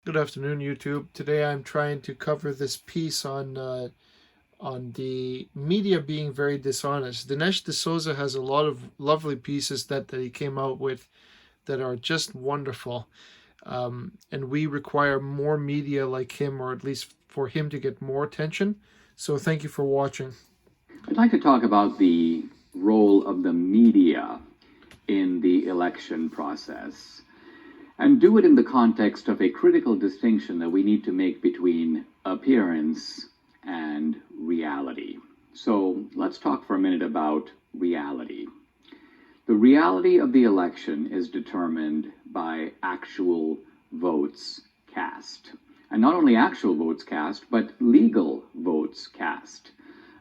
Good afternoon, YouTube. Today I'm trying to cover this piece on the media being very dishonest. Dinesh D'Souza has a lot of lovely pieces that he came out with that are just wonderful. And we require more media like him, or at least for him to get more attention. So thank you for watching. I'd like to talk about the role of the media in the election process and do it in the context of a critical distinction that we need to make between appearance and reality. So let's talk for a minute about reality. The reality of the election is determined by actual votes cast. And not only actual votes cast, but legal votes cast.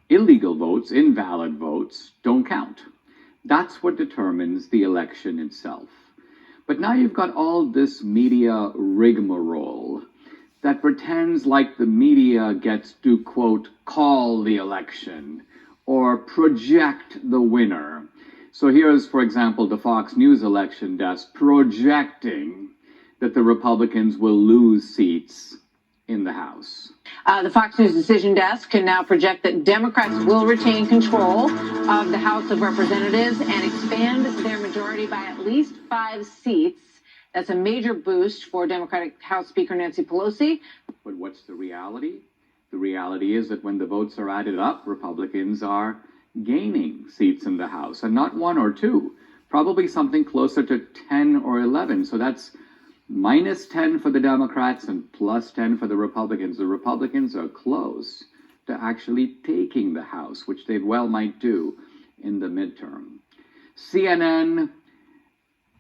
Illegal votes, invalid votes, don't count. That's what determines the election itself. But now you've got all this media rigmarole that pretends like the media gets to, quote, call the election or project the winner. So here's, for example, the Fox News election desk projecting that the Republicans will lose seats in the House. The Fox News decision desk can now project that Democrats will retain control of the House of Representatives and expand their majority by at least 5 seats. That's a major boost for Democratic House Speaker Nancy Pelosi. But what's the reality? The reality is that when the votes are added up, Republicans are gaining seats in the House, and not 1 or 2, probably something closer to 10 or 11. So that's minus 10 for the Democrats and plus 10 for the Republicans. The Republicans are close to actually taking the House, which they well might do in the midterm. CNN,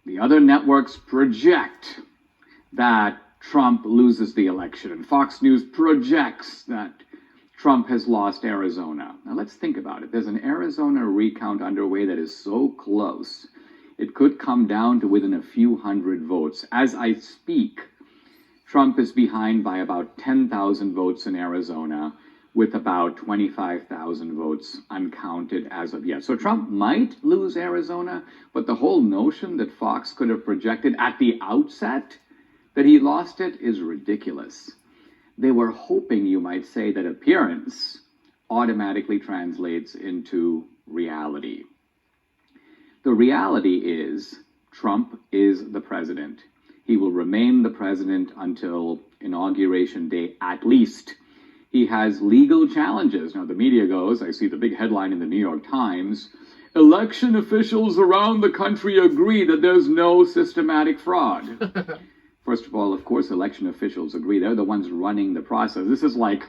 the other networks project that Trump loses the election, and Fox News projects that Trump has lost Arizona. Now let's think about it. There's an Arizona recount underway that is so close it could come down to within a few hundred votes. As I speak, Trump is behind by about 10,000 votes in Arizona, with about 25,000 votes uncounted as of yet. So Trump might lose Arizona, but the whole notion that Fox could have projected at the outset that he lost it is ridiculous. They were hoping, you might say, that appearance automatically translates into reality. The reality is Trump is the president. He will remain the president until Inauguration Day at least. He has legal challenges. Now the media goes, I see the big headline in the New York Times, election officials around the country agree that there's no systematic fraud. First of all, of course, election officials agree. They're the ones running the process. This is like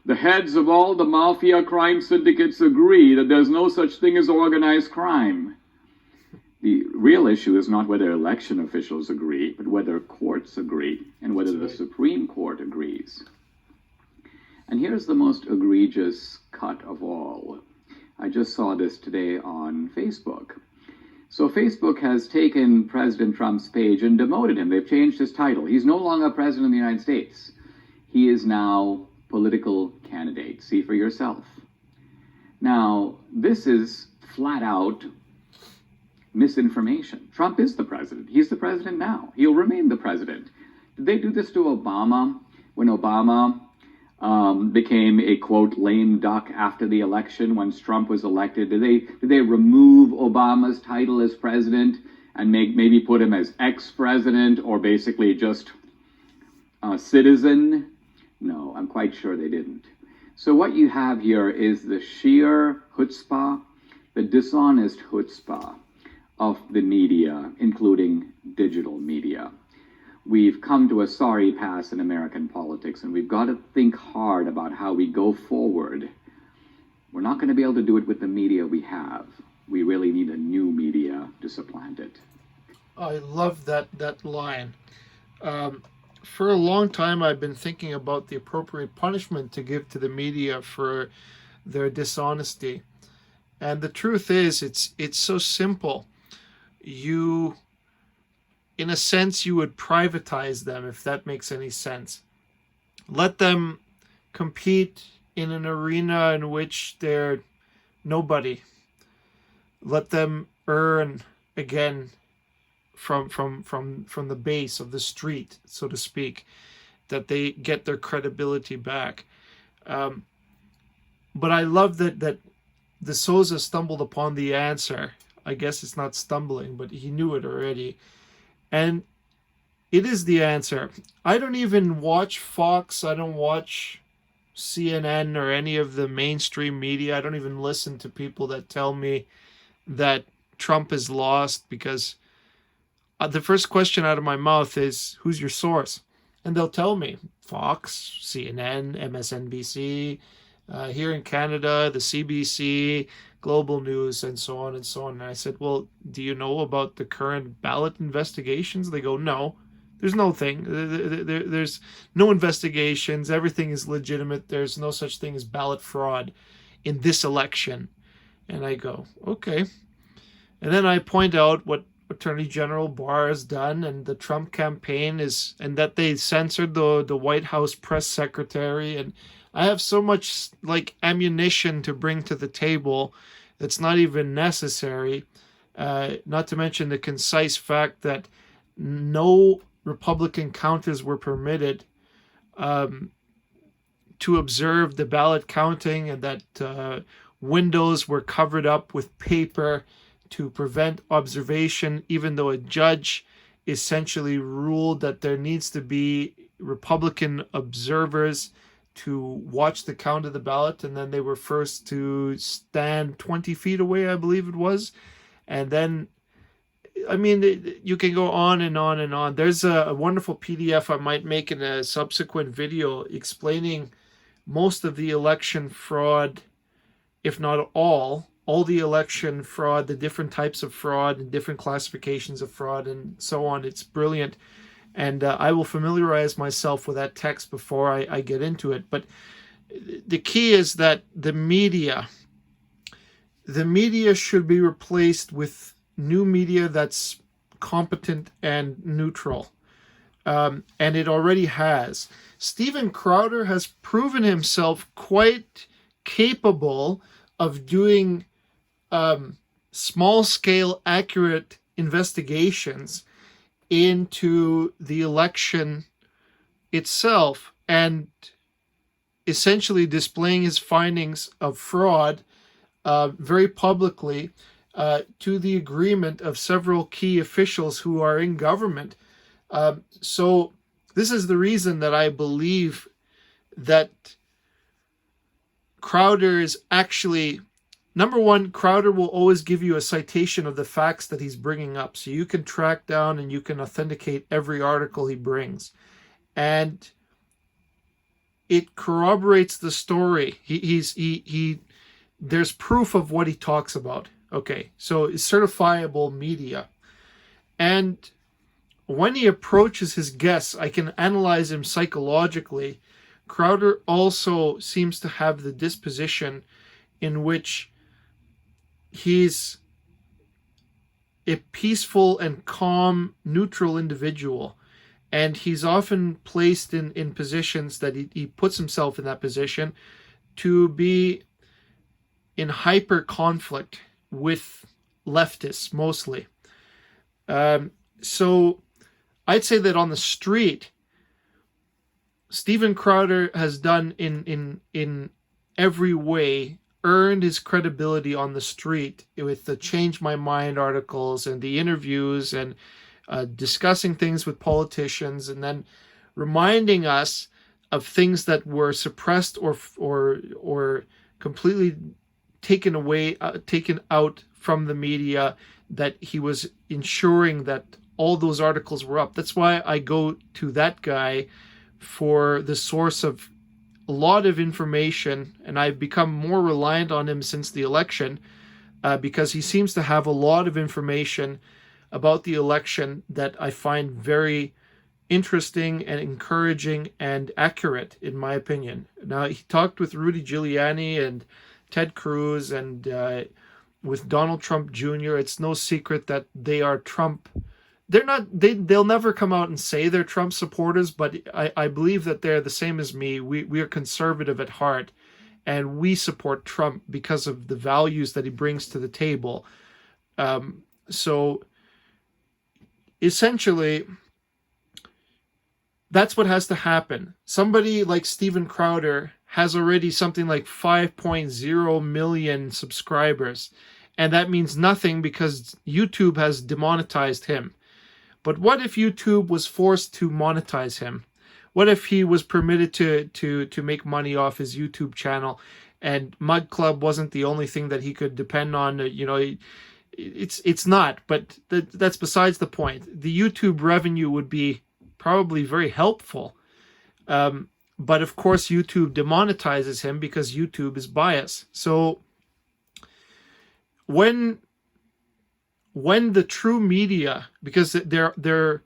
the heads of all the mafia crime syndicates agree that there's no such thing as organized crime. The real issue is not whether election officials agree, but whether courts agree and whether the Supreme Court agrees. And here's the most egregious cut of all. I just saw this today on Facebook. So Facebook has taken President Trump's page and demoted him. They've changed his title. He's no longer president of the United States. He is now political candidate. See for yourself. Now, this is flat out misinformation. Trump is the president. He's the president now. He'll remain the president. Did they do this to Obama when Obama became a, quote, lame duck after the election when Trump was elected? Did they remove Obama's title as president and maybe put him as ex-president or basically just a citizen? No, I'm quite sure they didn't. So what you have here is the sheer chutzpah, the dishonest chutzpah of the media, including digital media. We've come to a sorry pass in American politics, and we've got to think hard about how we go forward. We're not going to be able to do it with the media we have. We really need a new media to supplant it. I love that line. For a long time, I've been thinking about the appropriate punishment to give to the media for their dishonesty. And the truth is, it's so simple. In a sense, you would privatize them, if that makes any sense. Let them compete in an arena in which they're nobody. Let them earn again from the base of the street, so to speak. that they get their credibility back. But I love that De Souza stumbled upon the answer. I guess it's not stumbling, but he knew it already. And it is the answer. I don't even watch Fox. I don't watch CNN or any of the mainstream media. I don't even listen to people that tell me that Trump is lost, because the first question out of my mouth is, who's your source? And they'll tell me Fox, CNN, MSNBC, here in Canada, the CBC, Global News, and so on and so on. And I said, well, do you know about the current ballot investigations? They go, no, there's no thing. There's no investigations. Everything is legitimate. There's no such thing as ballot fraud in this election. And I go, okay. And then I point out what Attorney General Barr has done, and the Trump campaign is, and that they censored the White House press secretary. And I have so much like ammunition to bring to the table that's not even necessary. Not to mention the concise fact that no Republican counters were permitted to observe the ballot counting, and that windows were covered up with paper to prevent observation, even though a judge essentially ruled that there needs to be Republican observers to watch the count of the ballot, and then they were first to stand 20 feet away, I believe it was. And then, I mean, you can go on and on and on. There's a wonderful PDF I might make in a subsequent video explaining most of the election fraud, if not all the election fraud, the different types of fraud and different classifications of fraud and so on. It's brilliant. And I will familiarize myself with that text before I get into it. But the key is that the media should be replaced with new media that's competent and neutral. And it already has. Steven Crowder has proven himself quite capable of doing small-scale, accurate investigations into the election itself, and essentially displaying his findings of fraud very publicly, to the agreement of several key officials who are in government. So this is the reason that I believe that Crowder is actually, number one, Crowder will always give you a citation of the facts that he's bringing up, so you can track down and you can authenticate every article he brings. And it corroborates the story. There's proof of what he talks about. Okay, so it's certifiable media. And when he approaches his guests, I can analyze him psychologically. Crowder also seems to have the disposition in which he's a peaceful and calm, neutral individual. And he's often placed in positions that he puts himself in that position to be in hyper conflict with leftists mostly. So I'd say that on the street, Steven Crowder has done in every way earned his credibility on the street with the Change My Mind articles and the interviews and discussing things with politicians, and then reminding us of things that were suppressed or completely taken out from the media, that he was ensuring that all those articles were up. That's why I go to that guy for the source of a lot of information, and I've become more reliant on him since the election, because he seems to have a lot of information about the election that I find very interesting and encouraging and accurate, in my opinion. Now, he talked with Rudy Giuliani and Ted Cruz and with Donald Trump Jr. It's no secret that they are Trump. They'll never come out and say they're Trump supporters, but I believe that they're the same as me. We are conservative at heart, and we support Trump because of the values that he brings to the table. So essentially, That's what has to happen. Somebody like Steven Crowder has already something like 5.0 million subscribers, and that means nothing because YouTube has demonetized him. But what if YouTube was forced to monetize him? What if he was permitted to make money off his YouTube channel, and Mud Club wasn't the only thing that he could depend on? It's not, but that's besides the point. The YouTube revenue would be probably very helpful. But of course, YouTube demonetizes him because YouTube is biased. So when the true media, because they're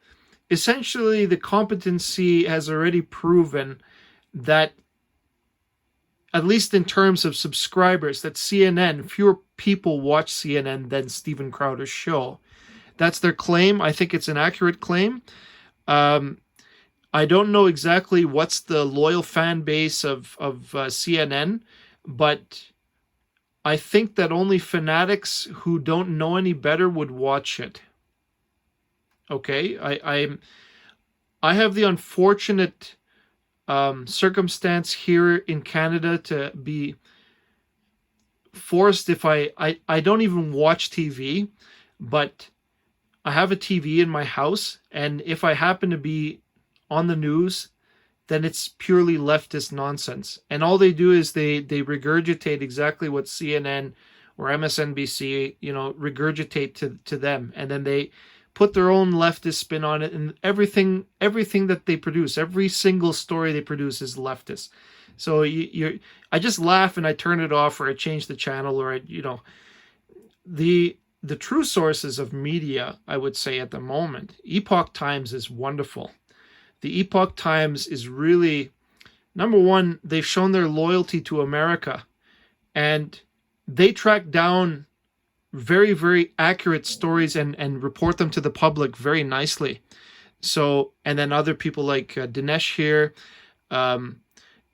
essentially, the competency has already proven that, at least in terms of subscribers, that CNN, fewer people watch CNN than Steven Crowder's show. That's their claim. I think it's an accurate claim. I don't know exactly what's the loyal fan base of CNN, but I think that only fanatics who don't know any better would watch it. Okay, I have the unfortunate circumstance here in Canada to be forced, if I don't even watch TV, but I have a TV in my house, and if I happen to be on the news, then it's purely leftist nonsense. And all they do is they regurgitate exactly what CNN or MSNBC, regurgitate to them. And then they put their own leftist spin on it, and everything that they produce, every single story they produce is leftist. So I just laugh and I turn it off, or I change the channel, or the true sources of media, I would say at the moment, Epoch Times is wonderful. The Epoch Times is really, number one, they've shown their loyalty to America, and they track down very, very accurate stories and report them to the public very nicely. So, and then other people like Dinesh here,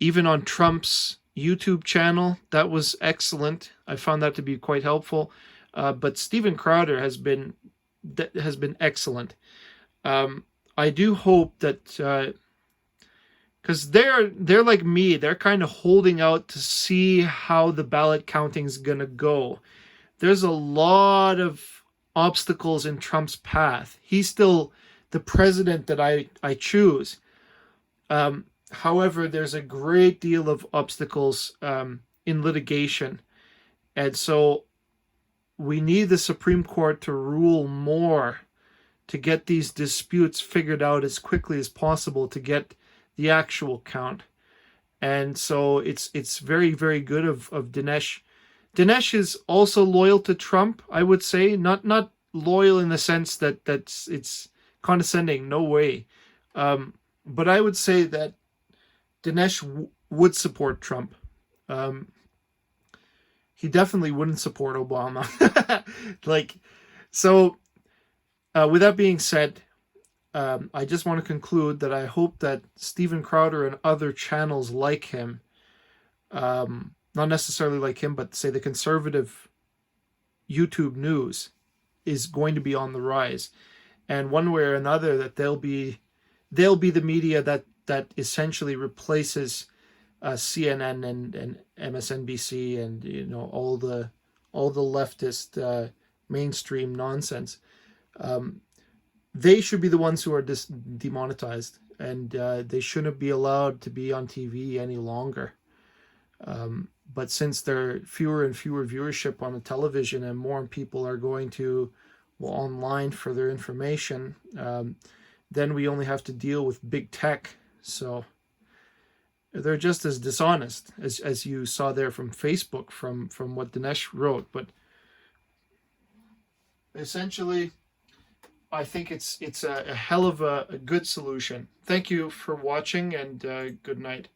even on Trump's YouTube channel, that was excellent. I found that to be quite helpful. But Steven Crowder has been excellent. I do hope that, because they're like me, they're kind of holding out to see how the ballot counting is gonna go. There's a lot of obstacles in Trump's path. He's still the president that I choose. However, there's a great deal of obstacles in litigation, and so we need the Supreme Court to rule more, to get these disputes figured out as quickly as possible, to get the actual count. And so it's very, very good of Dinesh. Dinesh is also loyal to Trump, I would say. Not loyal in the sense that it's condescending, no way. But I would say that Dinesh would support Trump. He definitely wouldn't support Obama. With that being said, I just want to conclude that I hope that Steven Crowder and other channels like him, not necessarily like him, but say the conservative YouTube news, is going to be on the rise, and one way or another that they'll be the media that essentially replaces CNN and MSNBC and all the leftist mainstream nonsense. They should be the ones who are demonetized, and they shouldn't be allowed to be on TV any longer. But since there are fewer and fewer viewership on the television, and more people are going to online for their information, then we only have to deal with big tech. So they're just as dishonest as you saw there from Facebook, from what Dinesh wrote. But essentially, I think it's a hell of a good solution. Thank you for watching, and good night.